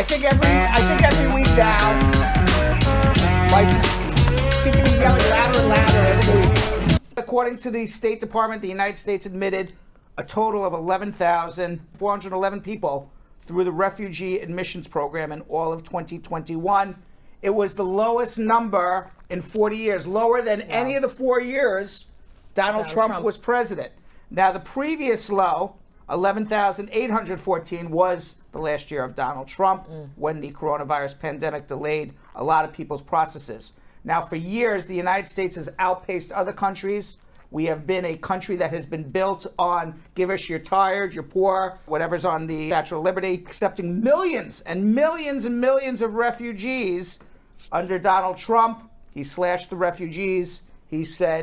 I think every week now, like, seem to be yelling louder and louder every week. According to the State Department, the United States admitted a total of 11,411 people through the Refugee Admissions Program in all of 2021. It was the lowest number in 40 years, lower than any of the 4 years Donald Trump was president. Now, the previous low, 11,814, was the last year of Donald Trump when the coronavirus pandemic delayed a lot of people's processes. Now, for years, the United States has outpaced other countries. We have been a country that has been built on give us your tired, your poor, whatever's on the Statue of Liberty, accepting millions and millions and millions of refugees. Under Donald Trump, he slashed the refugees.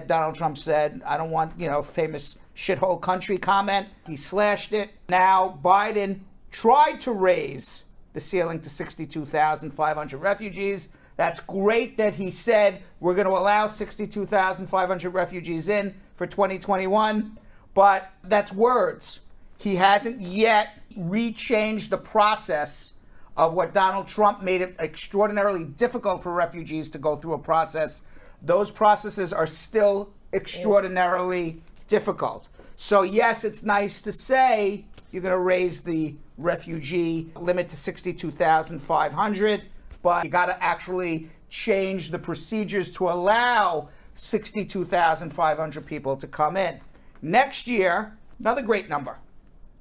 Donald Trump said, I don't want, famous shithole country comment. He slashed it. Now, Biden tried to raise the ceiling to 62,500 refugees. That's great that he said we're going to allow 62,500 refugees in for 2021, but that's words. He hasn't yet rechanged the process of what Donald Trump made it extraordinarily difficult for refugees to go through a process. Those processes are still extraordinarily difficult. So yes, it's nice to say you're going to raise the refugee limit to 62,500, but you got to actually change the procedures to allow 62,500 people to come in. Next year, another great number,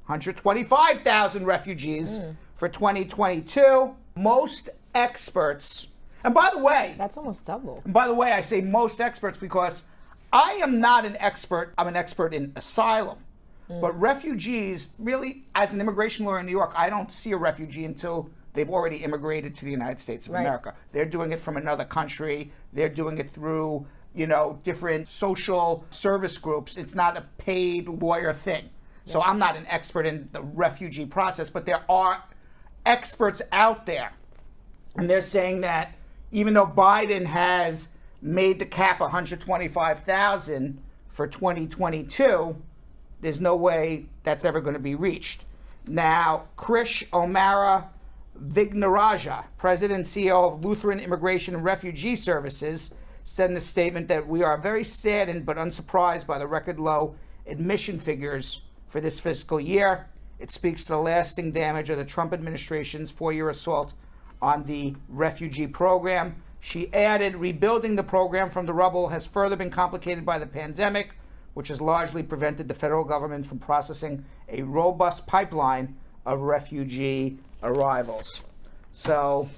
125,000 refugees for 2022. Most experts, and by the way, that's almost double. And by the way, I say most experts because I am not an expert. I'm an expert in asylum. But refugees, really, as an immigration lawyer in New York, I don't see a refugee until they've already immigrated to the United States of America. They're doing it from another country. They're doing it through, different social service groups. It's not a paid lawyer thing. So I'm not an expert in the refugee process, but there are experts out there. And they're saying that even though Biden has made the cap 125,000 for 2022, there's no way that's ever going to be reached. Now, Krish Omara Vignaraja, President and CEO of Lutheran Immigration and Refugee Services, said in a statement that we are very saddened but unsurprised by the record low admission figures for this fiscal year. It speaks to the lasting damage of the Trump administration's 4-year assault on the refugee program. She added, rebuilding the program from the rubble has further been complicated by the pandemic, which has largely prevented the federal government from processing a robust pipeline of refugee arrivals. So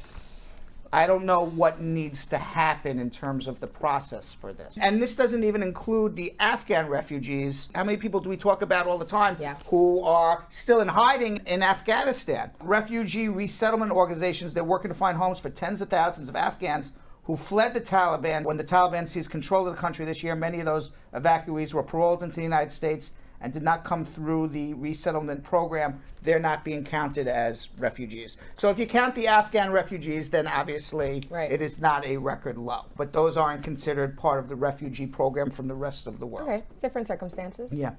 I don't know what needs to happen in terms of the process for this. And this doesn't even include the Afghan refugees. How many people do we talk about all the time who are still in hiding in Afghanistan? Refugee resettlement organizations, they're working to find homes for tens of thousands of Afghans who fled the Taliban. When the Taliban seized control of the country this year, many of those evacuees were paroled into the United States and did not come through the resettlement program. They're not being counted as refugees. So if you count the Afghan refugees, then obviously it is not a record low. But those aren't considered part of the refugee program from the rest of the world. Okay, different circumstances. Yeah.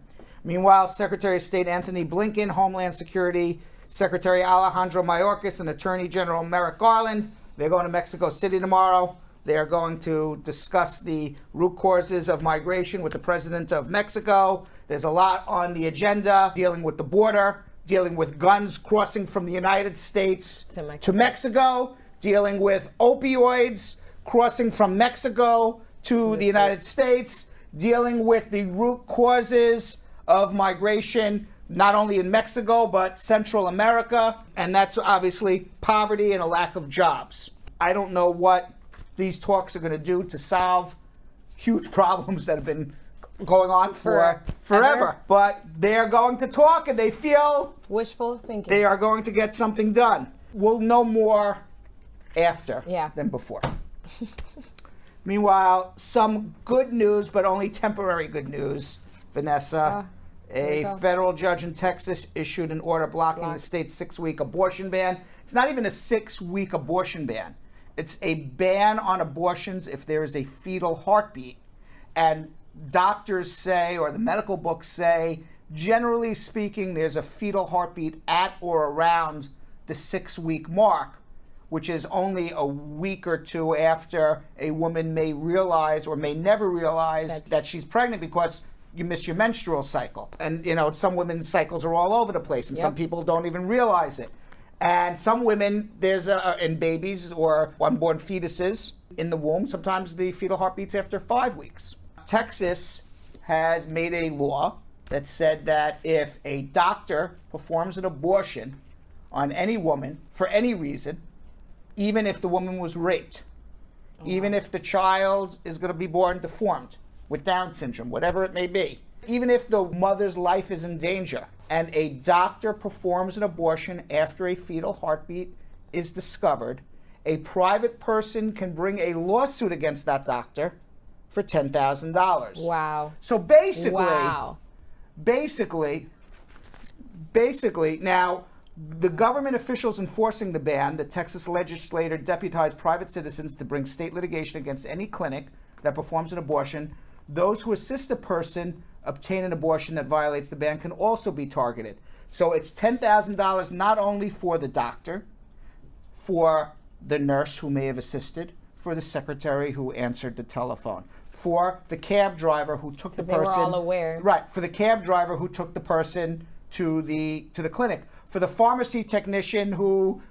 Meanwhile, Secretary of State Antony Blinken, Homeland Security Secretary Alejandro Mayorkas, and Attorney General Merrick Garland, they're going to Mexico City tomorrow. They are going to discuss the root causes of migration with the president of Mexico. There's a lot on the agenda, dealing with the border, dealing with guns crossing from the United States to Mexico, dealing with opioids crossing from Mexico to the United States, dealing with the root causes of migration, not only in Mexico, but Central America. And that's obviously poverty and a lack of jobs. I don't know what these talks are going to do to solve huge problems that have been going on for forever. But they're going to talk, and they feel wishful thinking. They are going to get something done. We'll know more after than before. Meanwhile, some good news, but only temporary good news, Vanessa. A federal judge in Texas issued an order blocking the state's 6-week abortion ban. It's not even a 6-week abortion ban. It's a ban on abortions if there is a fetal heartbeat. And doctors say, or the medical books say, generally speaking, there's a fetal heartbeat at or around the 6-week mark, which is only a week or two after a woman may realize or may never realize that she's pregnant because you miss your menstrual cycle. And, some women's cycles are all over the place, and some people don't even realize it. And some women, in babies or unborn fetuses in the womb, sometimes the fetal heart beats after 5 weeks. Texas has made a law that said that if a doctor performs an abortion on any woman for any reason, even if the woman was raped, even if the child is going to be born deformed with Down syndrome, whatever it may be, even if the mother's life is in danger, and a doctor performs an abortion after a fetal heartbeat is discovered, a private person can bring a lawsuit against that doctor for $10,000. Wow. So basically, now, the government officials enforcing the ban, the Texas legislature deputized private citizens to bring state litigation against any clinic that performs an abortion. Those who assist a person obtain an abortion that violates the ban can also be targeted. So it's $10,000 not only for the doctor, for the nurse who may have assisted, for the secretary who answered the telephone, for the cab driver who took the person. They were all aware. Right, for the cab driver who took the person to the clinic, for the pharmacy technician who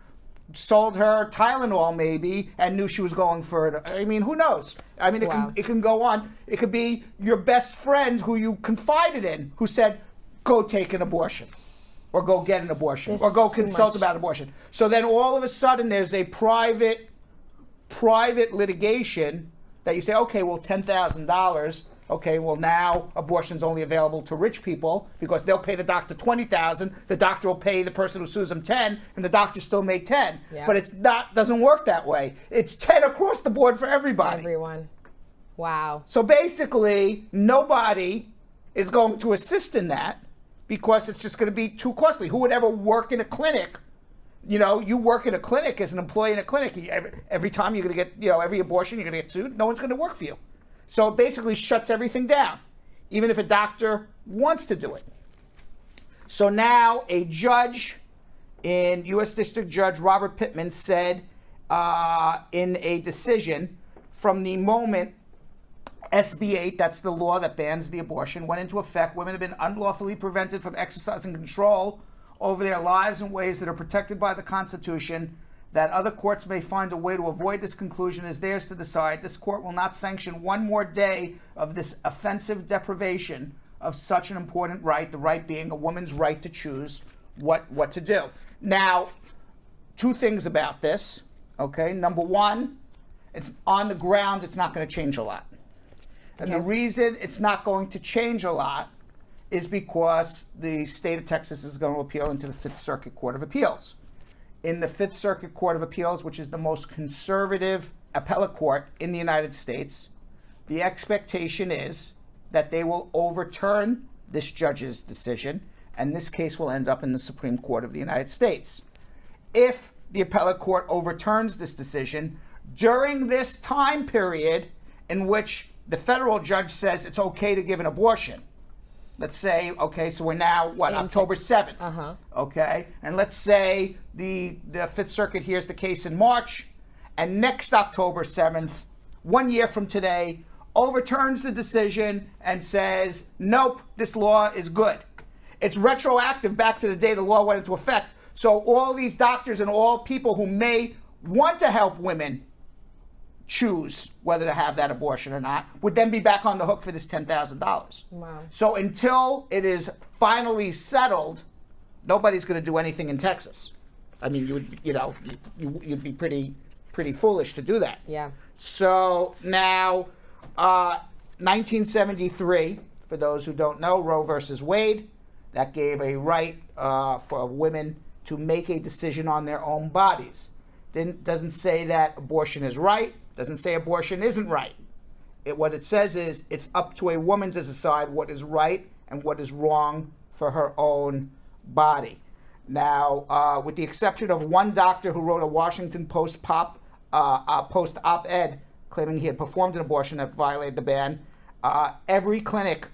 sold her Tylenol maybe and knew she was going for it. I mean, who knows? I mean, it can go on. It could be your best friend who you confided in who said, go take an abortion or go get an abortion or go consult about abortion. So then all of a sudden there's a private litigation that you say, okay, well, $10,000. Okay, well, now abortion's only available to rich people because they'll pay the doctor $20,000. The doctor will pay the person who sues them $10,000, and the doctor still made $10,000. Yeah. But doesn't work that way. It's $10,000 across the board for everybody. Everyone. Wow. So basically, nobody is going to assist in that because it's just going to be too costly. Who would ever work in a clinic? You work in a clinic as an employee in a clinic. Every time you're going to get, every abortion you're going to get sued. No one's going to work for you. So it basically shuts everything down, even if a doctor wants to do it. So now a judge in U.S. District Judge Robert Pitman said in a decision, from the moment SB 8, that's the law that bans the abortion, went into effect, women have been unlawfully prevented from exercising control over their lives in ways that are protected by the Constitution. That other courts may find a way to avoid this conclusion is theirs to decide. This court will not sanction one more day of this offensive deprivation of such an important right, the right being a woman's right to choose what to do. Now, two things about this, okay? Number one, it's on the ground, it's not going to change a lot. And the reason it's not going to change a lot is because the state of Texas is going to appeal into the Fifth Circuit Court of Appeals. In the Fifth Circuit Court of Appeals, which is the most conservative appellate court in the United States, the expectation is that they will overturn this judge's decision, and this case will end up in the Supreme Court of the United States. If the appellate court overturns this decision, during this time period in which the federal judge says it's okay to give an abortion, let's say, okay, so we're now, October 7th, okay? And let's say the Fifth Circuit hears the case in March, and next October 7th, 1 year from today, overturns the decision and says, nope, this law is good. It's retroactive back to the day the law went into effect. So all these doctors and all people who may want to help women choose whether to have that abortion or not would then be back on the hook for this $10,000. Wow. So until it is finally settled, nobody's going to do anything in Texas. I mean, you'd be pretty foolish to do that. Yeah. So now, 1973, for those who don't know, Roe versus Wade, that gave a right for women to make a decision on their own bodies. Doesn't say that abortion is right. Doesn't say abortion isn't right. What it says is it's up to a woman to decide what is right and what is wrong for her own body. Now, with the exception of one doctor who wrote a Washington Post op-ed claiming he had performed an abortion that violated the ban, every clinic,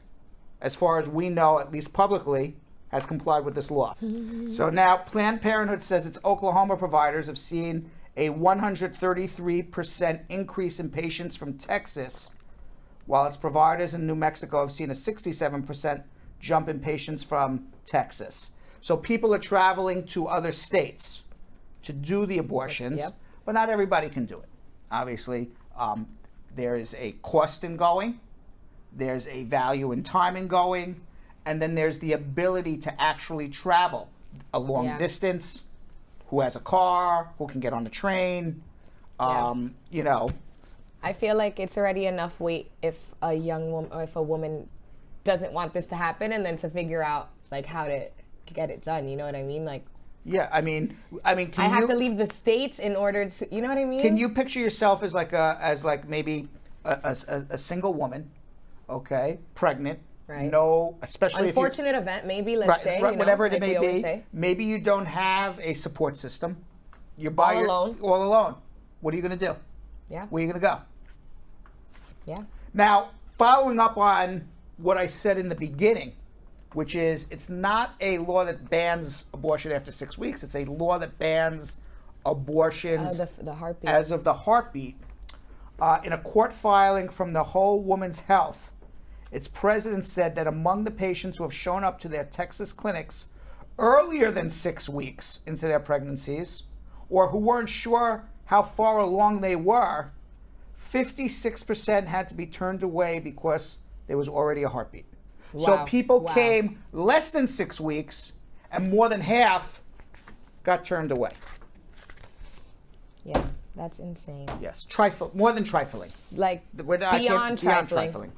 as far as we know, at least publicly, has complied with this law. So now Planned Parenthood says its Oklahoma providers have seen a 133% increase in patients from Texas, while its providers in New Mexico have seen a 67% jump in patients from Texas. So people are traveling to other states to do the abortions, Yep. but not everybody can do it. Obviously, there is a cost in going, there's a value in time in going, and then there's the ability to actually travel a long distance, who has a car, who can get on the train, you know. I feel like it's already enough weight if a young woman or if a woman doesn't want this to happen, and then to figure out like how to get it done. You know what I mean? Like, Yeah, I mean, can I have you, to leave the States in order to, you know what I mean? Can you picture yourself as maybe a single woman, okay, pregnant, Right. no, especially Unfortunate event, maybe, let's say, right, you know, whatever it like may we always be. say. Maybe you don't have a support system. You're Alone. all alone. What are you going to do? Yeah. Where are you going to go? Yeah. Now, following up on what I said in the beginning, which is it's not a law that bans abortion after 6 weeks. It's a law that bans abortions The heartbeat. as of the heartbeat. In a court filing from the Whole Woman's Health, its president said that among the patients who have shown up to their Texas clinics earlier than 6 weeks into their pregnancies, or who weren't sure how far along they were, 56% had to be turned away because there was already a heartbeat. So Wow. people Wow. came less than 6 weeks, and more than half got turned away. Yeah, that's insane. Yes, more than trifling. Like, Beyond trifling.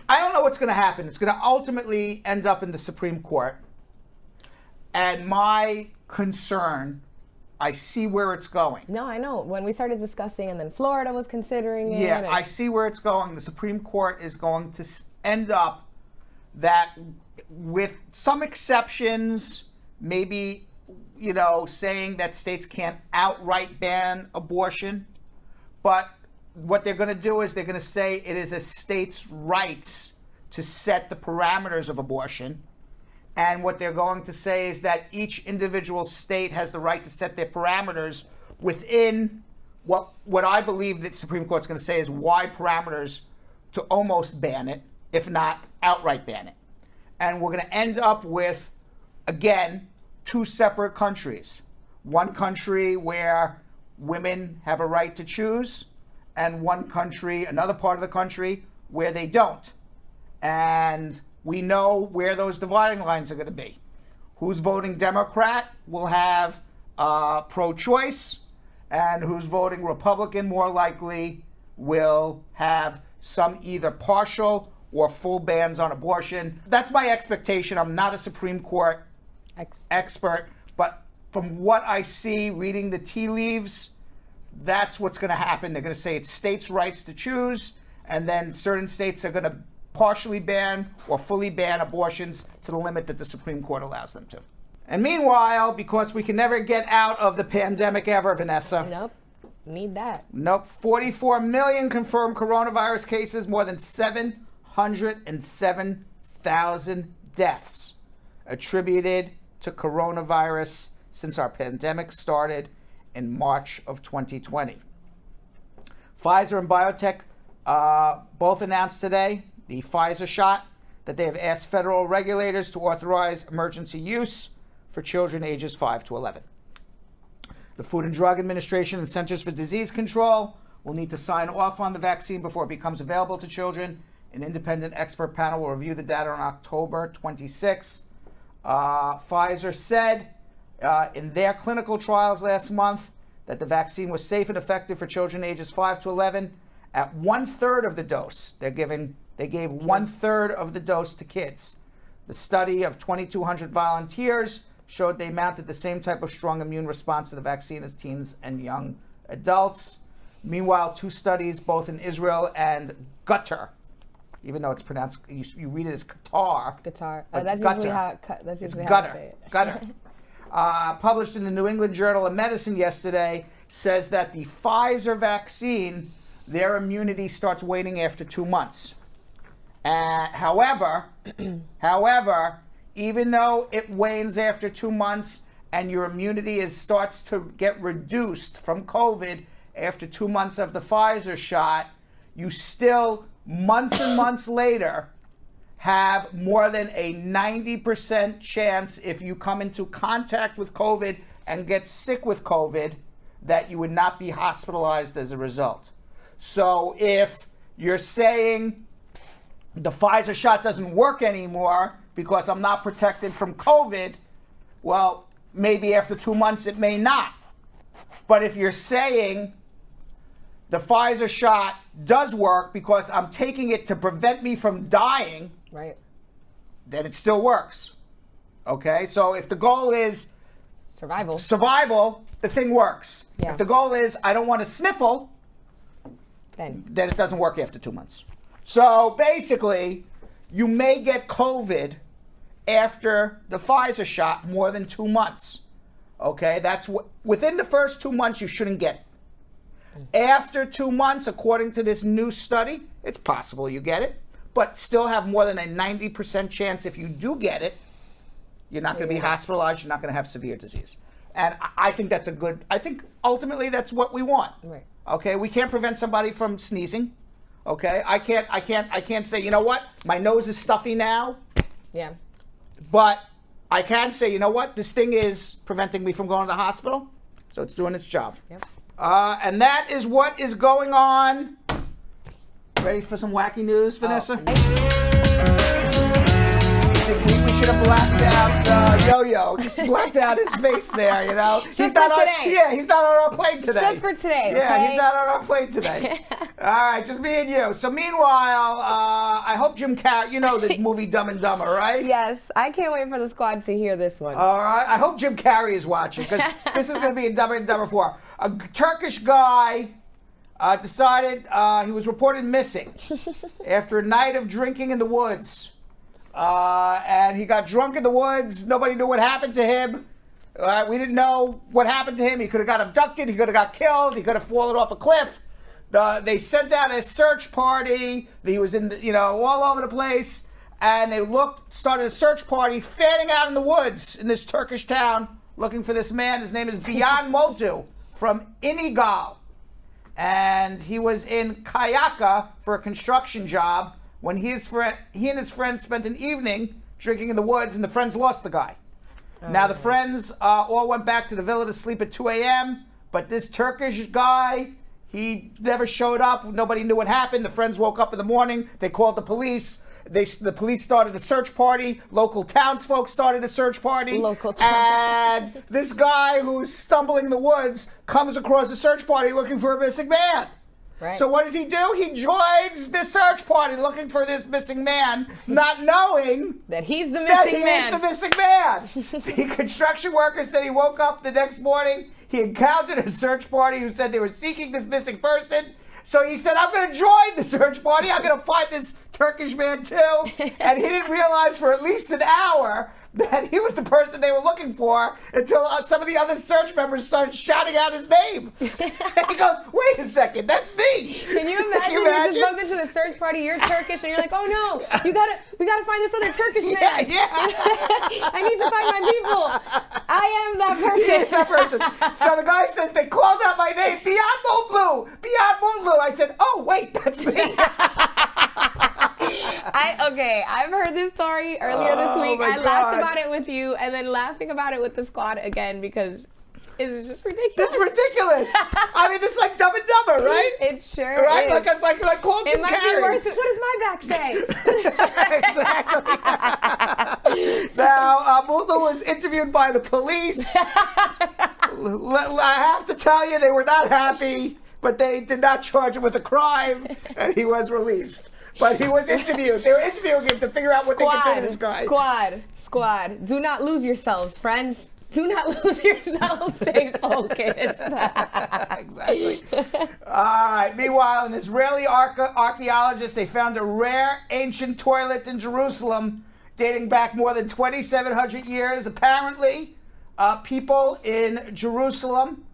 I don't know what's going to happen. It's going to ultimately end up in the Supreme Court. And my concern, I see where it's going. No, I know. When we started discussing, and then Florida was considering it. Yeah, and I see where it's going. The Supreme Court is going to end up that, with some exceptions, maybe, you know, saying that states can't outright ban abortion, but what they're going to do is they're going to say it is a state's rights to set the parameters of abortion. And what they're going to say is that each individual state has the right to set their parameters within what I believe that Supreme Court's going to say is wide parameters to almost ban it, if not outright ban it. And we're going to end up with, again, two separate countries. One country where women have a right to choose, and one country, another part of the country, where they don't. And we know where those dividing lines are going to be. Who's voting Democrat will have pro-choice, and who's voting Republican more likely will have some either partial or full bans on abortion. That's my expectation. I'm not a Supreme Court expert, but from what I see, reading the tea leaves, that's what's going to happen. They're going to say it's states' rights to choose, and then certain states are going to partially ban or fully ban abortions to the limit that the Supreme Court allows them to. And meanwhile, because we can never get out of the pandemic ever, Vanessa. Nope. Need that. Nope. 44 million confirmed coronavirus cases, more than 707,000 deaths attributed to coronavirus since our pandemic started in March of 2020. Pfizer and BioNTech both announced today, the Pfizer shot, that they have asked federal regulators to authorize emergency use for children ages 5 to 11. The Food and Drug Administration and Centers for Disease Control will need to sign off on the vaccine before it becomes available to children. An independent expert panel will review the data on October 26. Pfizer said in their clinical trials last month that the vaccine was safe and effective for children ages 5 to 11 at 1/3 of the dose. They gave 1/3 of the dose to kids. The study of 2,200 volunteers showed they mounted the same type of strong immune response to the vaccine as teens and young adults. Meanwhile, two studies, both in Israel and Qatar, even though it's pronounced, you read it as Qatar. Qatar. but That's Qatar. usually how It's I say Qatar. it. Qatar. Published in the New England Journal of Medicine yesterday, says that the Pfizer vaccine, their immunity starts waning after 2 months. However, even though it wanes after 2 months and your immunity starts to get reduced from COVID after 2 months of the Pfizer shot, you still, months and months later, have more than a 90% chance, if you come into contact with COVID and get sick with COVID, that you would not be hospitalized as a result. So if you're saying the Pfizer shot doesn't work anymore because I'm not protected from COVID, well, maybe after 2 months it may not. But if you're saying the Pfizer shot does work because I'm taking it to prevent me from dying, Right. then it still works. Okay? So if the goal is Survival. the thing works. Yeah. If the goal is I don't want to sniffle, Then. then it doesn't work after 2 months. So basically, you may get COVID after the Pfizer shot more than 2 months. Okay? That's within the first 2 months, you shouldn't get it. After 2 months, according to this new study, it's possible you get it, but still have more than a 90% chance if you do get it, you're not going to be hospitalized, you're not going to have severe disease. And I think that's I think ultimately that's what we want. Right. Okay, we can't prevent somebody from sneezing. Okay, I can't say, you know what, my nose is stuffy now, Yeah. but I can say, you know what, this thing is preventing me from going to the hospital, so it's doing its job. Yep. And that is what is going on. Ready for some wacky news, Vanessa? I think we should have blacked out Yo-Yo. Just blacked out his face there, you know. Just for today. Yeah, he's not on our plane today. Just for today, Yeah, okay? he's not on our plane today. All right, just me and you. So meanwhile, I hope Jim Carrey, you know the movie Dumb and Dumber, right? Yes, I can't wait for the squad to hear this one. All right, I hope Jim Carrey is watching because this is going to be in Dumber and Dumber 4. A Turkish guy decided he was reported missing after a night of drinking in the woods. And he got drunk in the woods. Nobody knew what happened to him. We didn't know what happened to him. He could have got abducted. He could have got killed. He could have fallen off a cliff. They sent out a search party. He was in, all over the place. And they started a search party, fanning out in the woods in this Turkish town, looking for this man. His name is Beyhan Mutlu from İnegöl. And he was in Kayaka for a construction job when he and his friends spent an evening drinking in the woods, and the friends lost the guy. Now the friends all went back to the villa to sleep at 2 a.m., but this Turkish guy, he never showed up. Nobody knew what happened. The friends woke up in the morning. They called the police. The police started a search party. Local townsfolk started a search party. And this guy who's stumbling in the woods comes across a search party looking for a missing man. Right. So what does he do? He joins the search party looking for this missing man, not knowing that he's the missing man. Is the missing man. The construction worker said he woke up the next morning. He encountered a search party who said they were seeking this missing person. So he said, I'm going to join the search party. I'm going to find this Turkish man too. And he didn't realize for at least an hour that he was the person they were looking for until some of the other search members started shouting out his name. And he goes, wait a second, that's me. Can you imagine? You just bump into the search party, you're Turkish, and you're like, oh no, we gotta find this other Turkish man. Yeah. I need to find my people. I am that person. Yes, that person. So the guy says, they called out my name, Beyhan Mutlu. Beyhan Mutlu. I said, oh wait, that's me. I've heard this story earlier this week. I laughed God. about it with you, and then laughing about it with the squad again because it's just ridiculous. That's ridiculous. I mean, this is like Dumb and Dumber, right? It sure right? is. Like it's like called Jim It might Carrey. be worse. What does my back say? Exactly. Now, Mutlu was interviewed by the police. I have to tell you, they were not happy, but they did not charge him with a crime, and he was released. But he was interviewed. They were interviewing him to figure out what they could do to this guy. Squad. Do not lose yourselves, friends. Do not lose yourselves. Stay focused. Exactly. All right. Meanwhile, an Israeli archaeologist, they found a rare ancient toilet in Jerusalem dating back more than 2,700 years. Apparently, people in Jerusalem,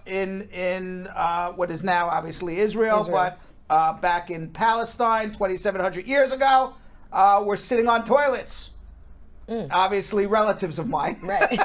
in what is now obviously Israel. But back in Palestine 2,700 years ago, were sitting on toilets Obviously, relatives of mine. Right.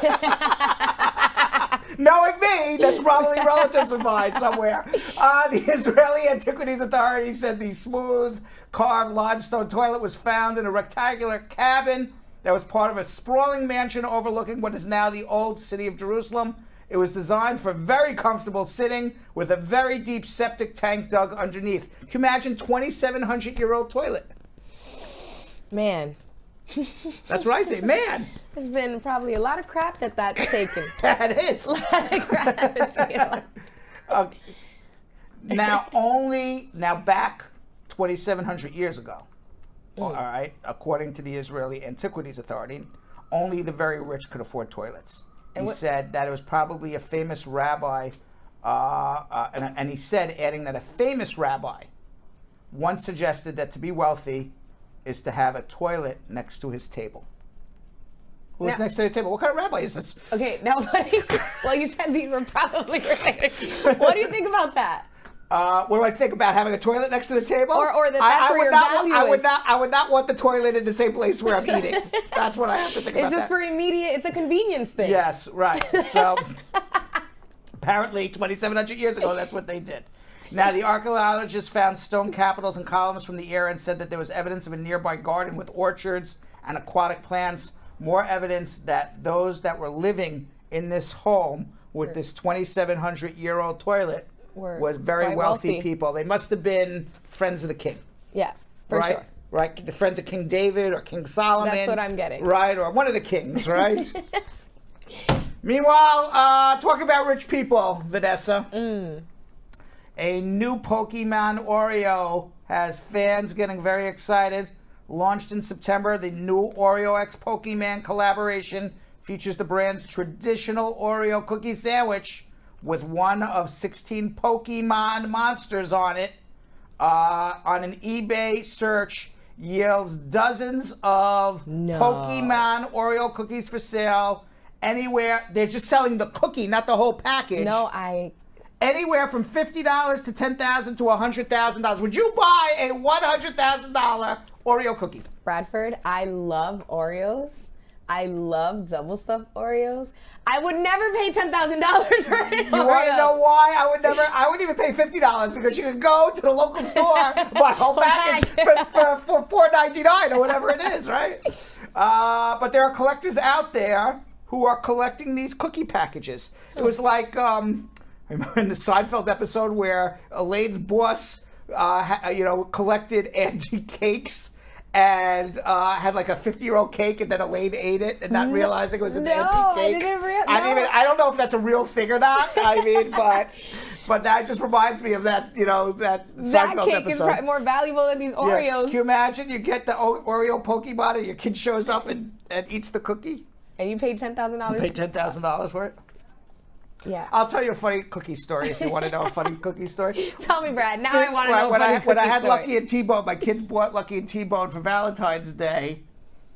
Knowing me, that's probably relatives of mine somewhere. The Israeli Antiquities Authority said the smooth, carved limestone toilet was found in a rectangular cabin that was part of a sprawling mansion overlooking what is now the old city of Jerusalem. It was designed for very comfortable sitting with a very deep septic tank dug underneath. Can you imagine 2,700-year-old toilet? Man. That's what I say, man. There's been probably a lot of crap that's taken. That is. A lot of crap is taken. Now back 2,700 years ago, all right, according to the Israeli Antiquities Authority, only the very rich could afford toilets. He said that it was probably a famous rabbi, and he said, adding that a famous rabbi once suggested that to be wealthy is to have a toilet next to his table. Who's next to the table? What kind of rabbi is this? Okay, now well, you said these were probably related. What do you think about that? What do I think about having a toilet next to the table? Or that's where your value is. I would not want the toilet in the same place where I'm eating. That's what I have to think about. It's just for immediate, it's a convenience thing. Yes, right. So apparently 2,700 years ago, that's what they did. Now, the archaeologists found stone capitals and columns from the era and said that there was evidence of a nearby garden with orchards and aquatic plants. More evidence that those that were living in this home with this 2,700-year-old toilet was very wealthy people. They must have been friends of the king. Yeah, for sure. Right? The friends of King David or King Solomon. That's what I'm getting. Right, or one of the kings, right? Meanwhile, talk about rich people, Vanessa. A new Pokemon Oreo has fans getting very excited. Launched in September, the new Oreo X Pokemon collaboration features the brand's traditional Oreo cookie sandwich with one of 16 Pokemon monsters on it. On an eBay search, yields dozens of Pokemon Oreo cookies for sale. Anywhere, they're just selling the cookie, not the whole package. Anywhere from $50 to $10,000 to $100,000. Would you buy a $100,000 Oreo cookie? Bradford, I love Oreos. I love double stuffed Oreos. I would never pay $10,000 for an Oreo. You want to know why? I wouldn't even pay $50 because you could go to the local store, buy a whole package for $4.99 or whatever it is, right? But there are collectors out there who are collecting these cookie packages. It was like, remember in the Seinfeld episode where Elaine's boss, collected antique cakes and had like a 50-year-old cake, and then Elaine ate it and not realizing it was an antique cake. I don't know if that's a real thing or not. I mean, but that just reminds me of that, that Seinfeld cake episode. Is probably more valuable than these Oreos. Yeah. Can you imagine you get the Oreo Pokemon and your kid shows up and eats the cookie? And you paid $10,000? You paid $10,000 for it? Yeah. I'll tell you a funny cookie story if you want to know a funny cookie story. Tell me, Brad. Now I want to know a funny cookie story. When I had Lucky and T-Bone, my kids bought Lucky and T-Bone for Valentine's Day.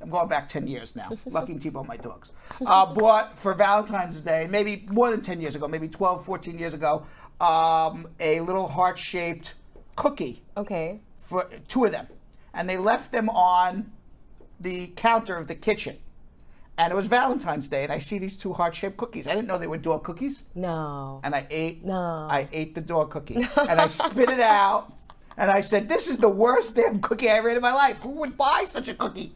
I'm going back 10 years now. Lucky and T-Bone, my dogs. Bought for Valentine's Day, maybe more than 10 years ago, maybe 12, 14 years ago, a little heart-shaped cookie. Okay. For two of them. And they left them on the counter of the kitchen. And it was Valentine's Day, and I see these two heart-shaped cookies. I didn't know they were dog cookies. No. And I ate the dog cookie. And I spit it out, and I said, this is the worst damn cookie I ever ate in my life. Who would buy such a cookie?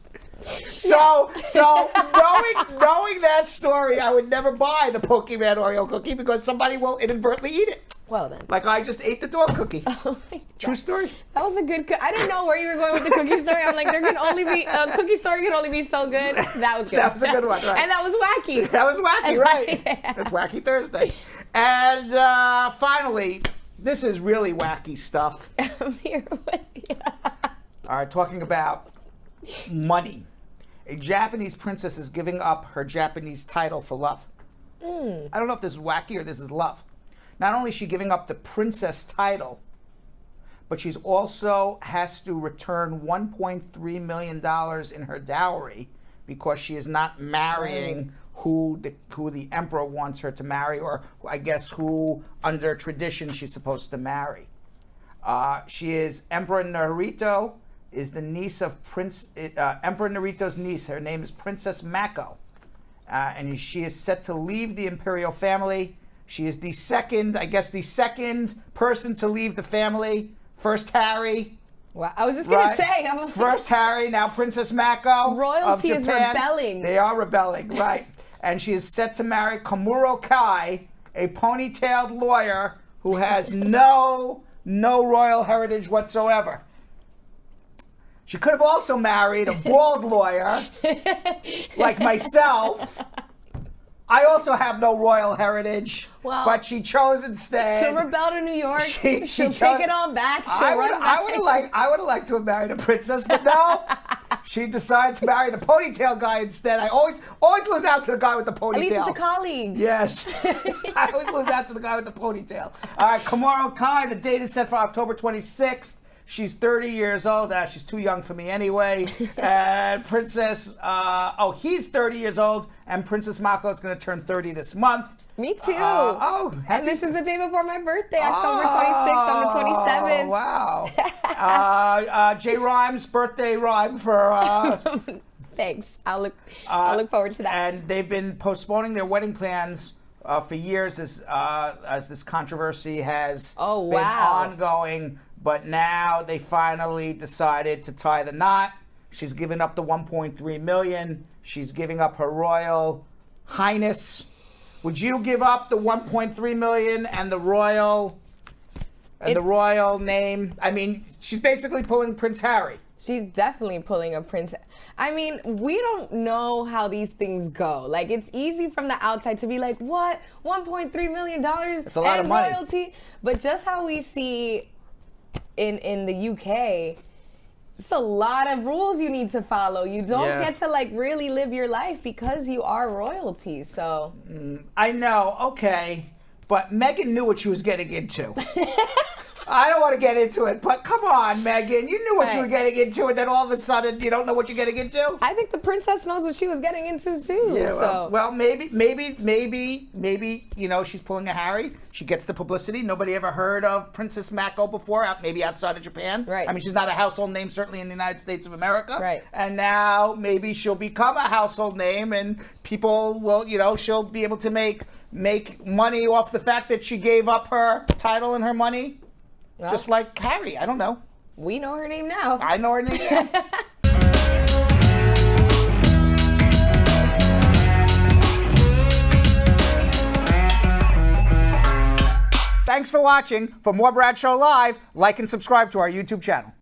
So knowing that story, I would never buy the Pokemon Oreo cookie because somebody will inadvertently eat it. Well then. Like I just ate the dog cookie. Oh my God. True story. That was a good I didn't know where you were going with the cookie story. I'm like, there can only be a cookie story can only be so good. That was good. That was a good one, right? And that was wacky. That was wacky, right? Yeah. It's Wacky Thursday. And finally, this is really wacky stuff. I'm here with you. All right, talking about money. A Japanese princess is giving up her Japanese title for love. I don't know if this is wacky or this is love. Not only is she giving up the princess title, but she's also has to return $1.3 million in her dowry because she is not marrying who the emperor wants her to marry, or I guess who under tradition she's supposed to marry. She is Emperor Naruhito is the niece of Emperor Naruto's niece. Her name is Princess Mako. And she is set to leave the Imperial Family. She is the second person to leave the family. First Harry. Well, I was just going to say. First Harry, now Princess Mako Royalty of Japan. is rebelling. They are rebelling, right. And she is set to marry Komuro Kei, a ponytailed lawyer who has no royal heritage whatsoever. She could have also married a bald lawyer like myself. I also have no royal heritage, but she chose instead. She'll rebel to New York. She'll take it all back. I would have liked to have married a princess, but no. She decided to marry the ponytail guy instead. I always lose out to the guy with the ponytail. At least it's a colleague. Yes. I always lose out to the guy with the ponytail. All right, Komuro Kei, the date is set for October 26th. She's 30 years old. She's too young for me anyway. And he's 30 years old, and Princess Mako is going to turn 30 this month. Me too. And this is the day before my birthday, October 26th. I'm the 27th. Wow. J Rhymes' birthday rhyme for... Thanks. I'll look forward to that. And they've been postponing their wedding plans for years as this controversy has been ongoing. But now they finally decided to tie the knot. She's given up the $1.3 million. She's giving up her royal highness. Would you give up the $1.3 million and the royal name? I mean, she's basically pulling Prince Harry. She's definitely pulling a prince. I mean, we don't know how these things go. Like, it's easy from the outside to be like, what? $1.3 million? It's a lot of money. Royalty? But just how we see in the UK, it's a lot of rules you need to follow. You don't get to really live your life because you are royalty. So I know, okay, but Meghan knew what she was getting into. I don't want to get into it, but come on, Meghan. You knew what you were getting into, and then all of a sudden you don't know what you're getting into? I think the princess knows what she was getting into, too. Yeah, well, maybe, she's pulling a Harry. She gets the publicity. Nobody ever heard of Princess Mako before, maybe outside of Japan. Right. I mean, she's not a household name, certainly in the United States of America. Right. And now maybe she'll become a household name, and people will, she'll be able to make money off the fact that she gave up her title and her money. Well, just like Harry. I don't know. We know her name now. I know her name now. Thanks for watching. For more Brad Show Live, like and subscribe to our YouTube channel.